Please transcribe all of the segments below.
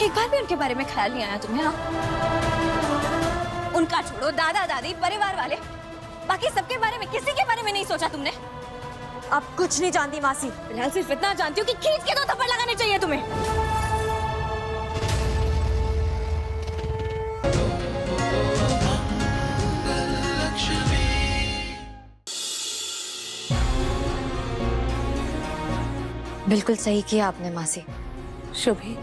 एक बार भी उनके बारे में ख्याल नहीं आया तुम्हें? हाँ, उनका छोड़ो, दादा दादी, परिवार वाले, बाकी सबके बारे में, किसी के बारे में नहीं सोचा तुमने? आप कुछ नहीं जानती मासी। फिलहाल सिर्फ इतना जानती हूँ कि खींच के 2 थप्पड़ लगाने चाहिए तुम्हें। बिल्कुल सही किया आपने मासी। शुभी,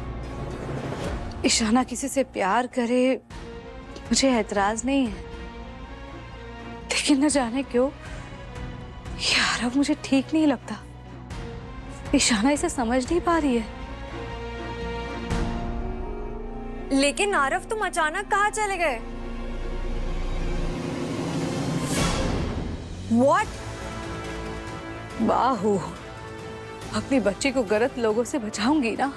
ईशाना किसी से प्यार करे मुझे ऐतराज नहीं है, लेकिन न जाने क्यों ये आरव मुझे ठीक नहीं लगता। ईशाना इसे समझ नहीं पा रही है। लेकिन आरव, तुम अचानक कहाँ चले गए? What? बाहू, अपनी बच्ची को गलत लोगों से बचाऊंगी ना,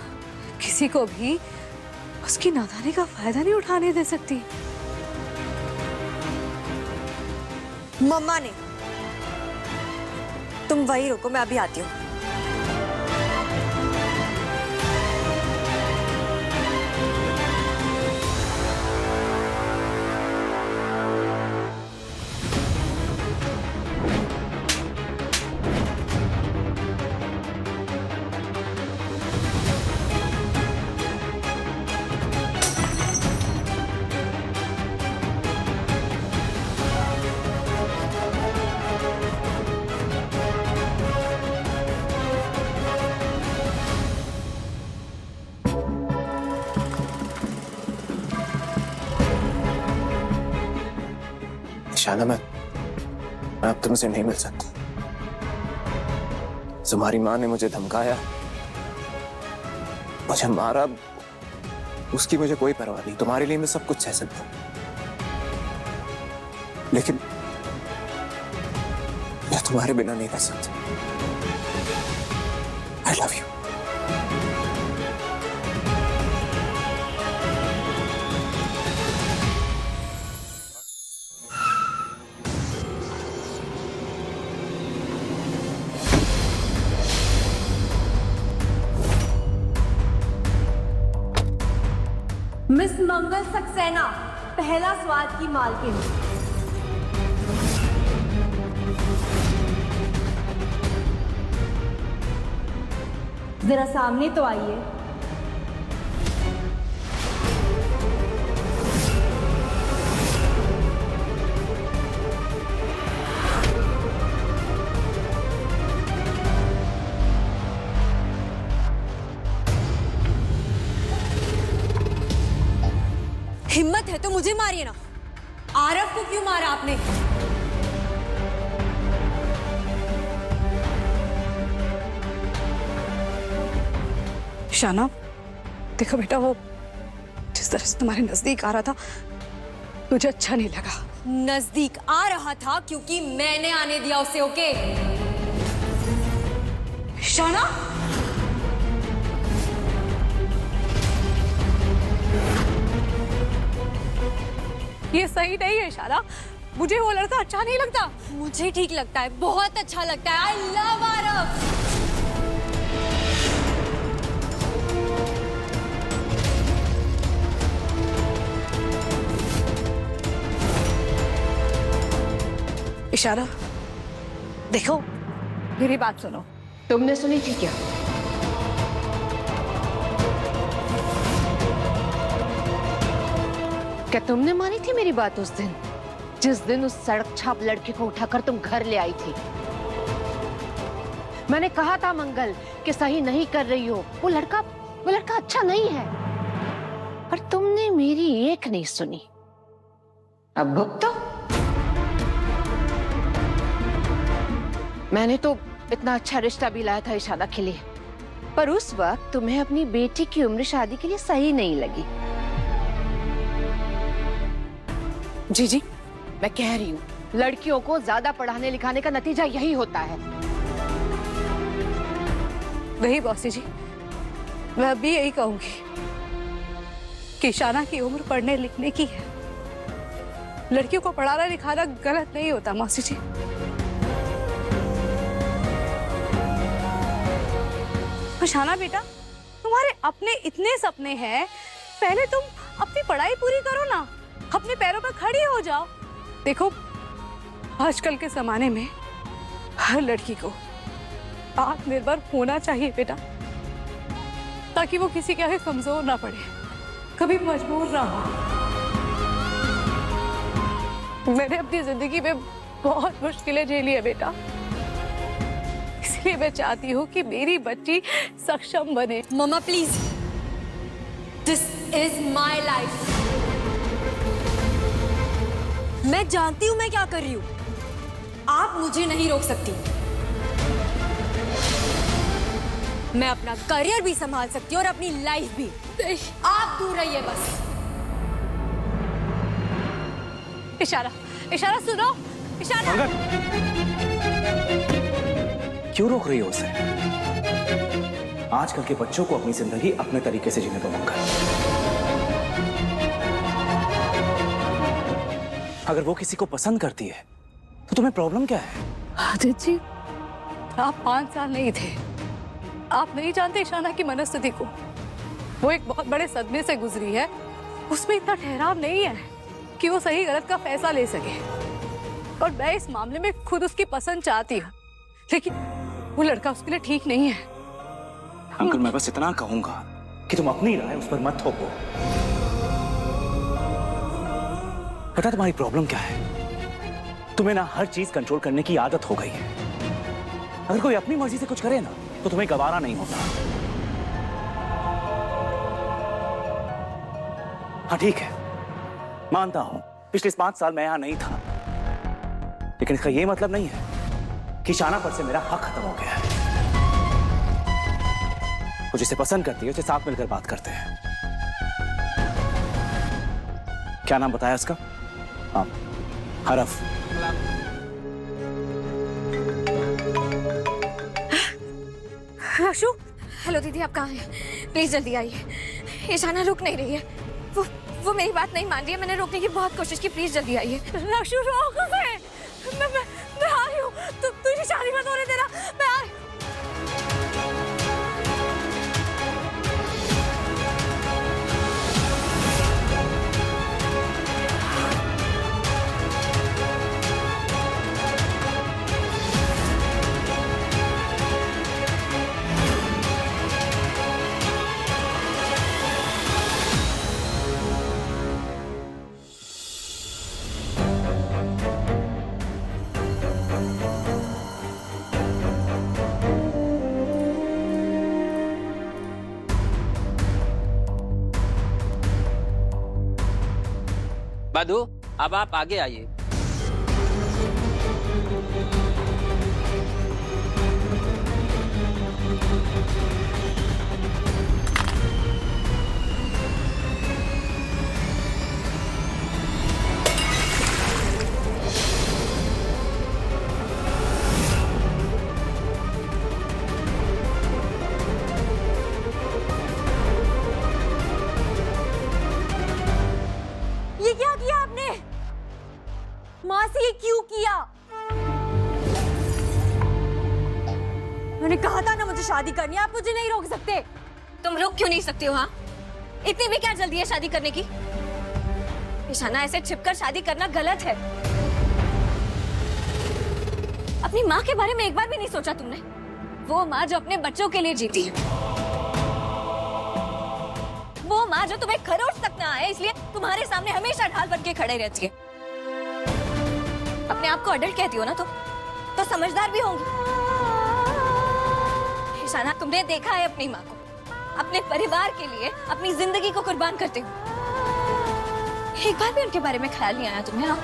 किसी को भी उसकी नादानी का फायदा नहीं उठाने दे सकती। मम्मा ने, तुम वही रुको, मैं अभी आती हूँ। ईशाना, मैं अब तुमसे नहीं मिल सकता। तुम्हारी माँ ने मुझे धमकाया, मुझे मारा, उसकी मुझे कोई परवाह नहीं। तुम्हारे लिए मैं सब कुछ सह सकता हूँ, लेकिन मैं तुम्हारे बिना नहीं रह सकता। I love you. मिस मंगल सक्सेना, पहला स्वाद की मालकिन। जरा सामने तो आइए। हिम्मत है तो मुझे मारिए ना। आरव को क्यों मारा आपने? ईशाना, देखो बेटा, वो जिस तरह से तुम्हारे नजदीक आ रहा था मुझे अच्छा नहीं लगा। नजदीक आ रहा था क्योंकि मैंने आने दिया उसे। ओके ईशाना, ये सही नहीं है ईशाना, मुझे वो लड़का अच्छा नहीं लगता। मुझे ठीक लगता है, बहुत अच्छा लगता है। I love Aarav. ईशाना, देखो मेरी बात सुनो। तुमने सुनी थी क्या? क्या तुमने मानी थी मेरी बात उस दिन, जिस दिन उस सड़क छाप लड़के को उठाकर तुम घर ले आई थी? मैंने कहा था मंगल कि सही नहीं कर रही हो, वो लड़का अच्छा नहीं है, पर तुमने मेरी एक नहीं सुनी। अब भुगतो। मैंने तो इतना अच्छा रिश्ता भी लाया था ईशाना के लिए, पर उस वक्त तुम्हें अपनी बेटी की उम्र शादी के लिए सही नहीं लगी। जी जी, मैं कह रही हूँ, लड़कियों को ज्यादा पढ़ाने लिखाने का नतीजा यही होता है। वही बॉसी जी, मैं भी यही कहूंगी कि ईशाना की उम्र पढ़ने लिखने की है। लड़कियों को पढ़ाना लिखाना गलत नहीं होता मौसी जी। ईशाना बेटा, तुम्हारे अपने इतने सपने हैं पहले तुम अपनी पढ़ाई पूरी करो ना, अपने पैरों पर खड़ी हो जाओ। देखो आजकल के जमाने में हर लड़की को आत्मनिर्भर होना चाहिए बेटा, ताकि वो किसी के आगे कमजोर ना पड़े, कभी मजबूर ना हो। मैंने अपनी जिंदगी में बहुत मुश्किलें झेली है बेटा, इसलिए मैं चाहती हूँ कि मेरी बच्ची सक्षम बने। मम्मा please, this is my life. मैं जानती हूं मैं क्या कर रही हूं, आप मुझे नहीं रोक सकती। मैं अपना करियर भी संभाल सकती हूँ और अपनी लाइफ भी। आप दूर रहिए बस। इशारा, इशारा सुनो, इशारा। क्यों रोक रही हो उसे? आजकल के बच्चों को अपनी जिंदगी अपने तरीके से जीने दो मंगल। अगर वो किसी को पसंद करती है तो तुम्हें प्रॉब्लम क्या है? आदित्य जी, आप 5 साल नहीं थे, आप नहीं जानते ईशाना की मनस्थिति को। वो एक बहुत बड़े सदमे से गुजरी है, उसमें इतना ठहराव नहीं है कि वो सही गलत का फैसला ले सके। और मैं इस मामले में खुद उसकी पसंद चाहती हूँ, लेकिन वो लड़का उसके लिए ठीक नहीं है। अंकल मैं बस इतना कहूंगा कि तुम अपनी राय उस पर मत थोपो। पता तुम्हारी प्रॉब्लम क्या है? तुम्हें ना हर चीज कंट्रोल करने की आदत हो गई है। अगर कोई अपनी मर्जी से कुछ करे ना तो तुम्हें गवारा नहीं होता। हाँ ठीक है, मानता हूं पिछले 5 साल मैं यहां नहीं था, लेकिन इसका यह मतलब नहीं है कि ईशाना पर से मेरा हक खत्म हो गया है। वो जिसे पसंद करती है उसे साथ मिलकर बात करते हैं। क्या नाम बताया उसका? हाँ, हरफ। राशु, हेलो दीदी, आप कहाँ हैं? प्लीज जल्दी आइए। ईशाना रुक नहीं रही है, वो मेरी बात नहीं मान रही है। मैंने रोकने की बहुत कोशिश की, प्लीज जल्दी आइए। राशु रोक, मैं आ रही हूँ, तुझे शादी मत होने देना, मैं आ रही हूँ। मधु, अब आप आगे आइए। ये क्या किया आपने? मासी, ये क्यों किया? मैंने कहा था ना मुझे शादी करनी है, आप मुझे नहीं रोक सकते। तुम रुक क्यों नहीं सकते हो? हाँ, इतनी भी क्या जल्दी है शादी करने की? ईशाना, ऐसे छिपकर शादी करना गलत है। अपनी माँ के बारे में एक बार भी नहीं सोचा तुमने? वो माँ जो अपने बच्चों के लिए जीती है, वो माँ जो तुम्हें खरोच तक ना आए इसलिए तुम्हारे सामने हमेशा ढाल बन के खड़े रहती है। अपने आप को अडल्ट कहती हो ना तो समझदार भी होंगी। ईशाना, तुमने देखा है अपनी माँ को अपने परिवार के लिए अपनी जिंदगी को कुर्बान करते हुए। एक बार भी उनके बारे में ख्याल नहीं आया तुम्हें? हाँ?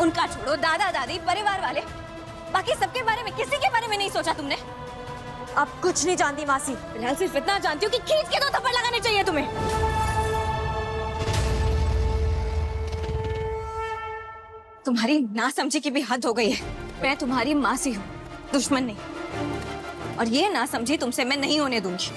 उनका छोड़ो, दादा दादी, परिवार वाले, बाकी सबके बारे में, किसी के बारे में नहीं सोचा तुमने? आप कुछ नहीं जानती मासी। फिलहाल सिर्फ इतना जानती हूँ कि खींच के 2 थप्पड़ लगाने चाहिए तुम्हें। तुम्हारी नासमझी की भी हद हो गई है। मैं तुम्हारी मासी हूँ, दुश्मन नहीं। और ये नासमझी तुमसे मैं नहीं होने दूंगी।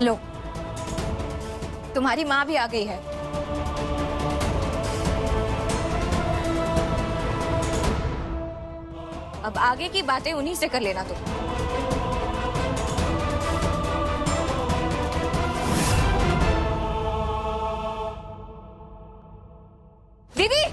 लो, तुम्हारी माँ भी आ गई है। अब आगे की बातें उन्हीं से कर लेना तुम। दीदी,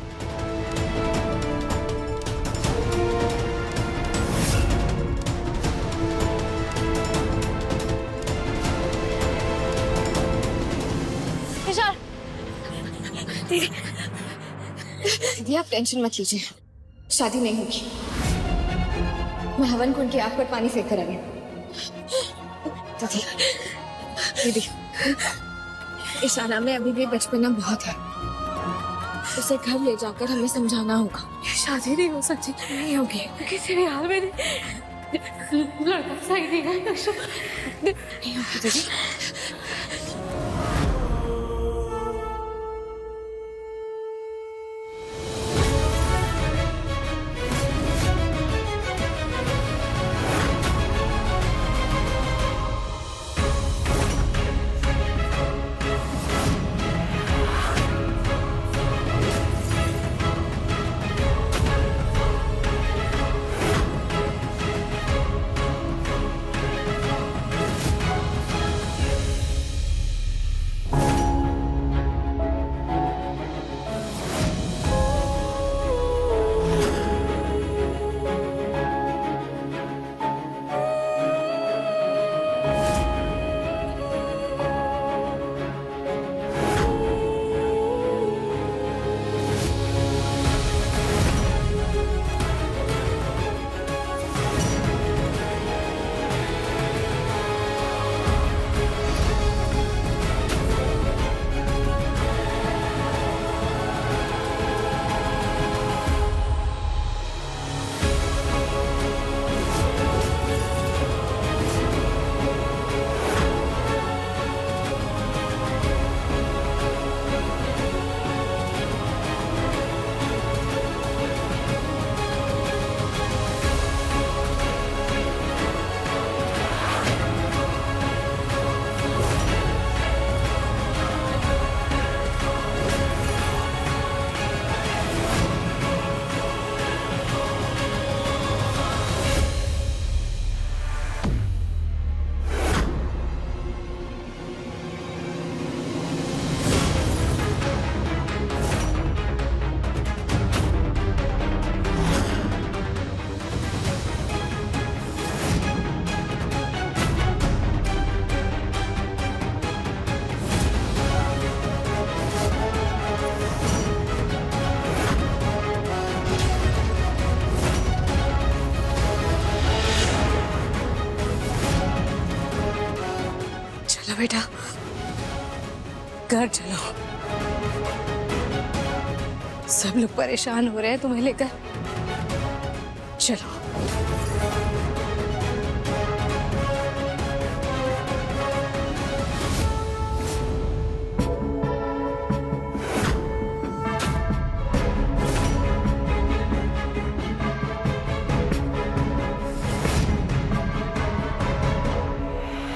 ईशान, दीदी आप टेंशन मत लीजिए, शादी नहीं होगी। मैं हवन कुंड की आग पर पानी फेंक कर आई हूँ। दीदी, दीदी, ईशाना में अभी भी बचपना बहुत है, उसे घर ले जाकर हमें समझाना होगा। शादी नहीं हो सकती, नहीं होगी। किसी भी हाल में लड़का सही नहीं है। नहीं होगी दीदी। बेटा, घर चलो। सब लोग परेशान हो रहे हैं तुम्हें लेकर। चलो।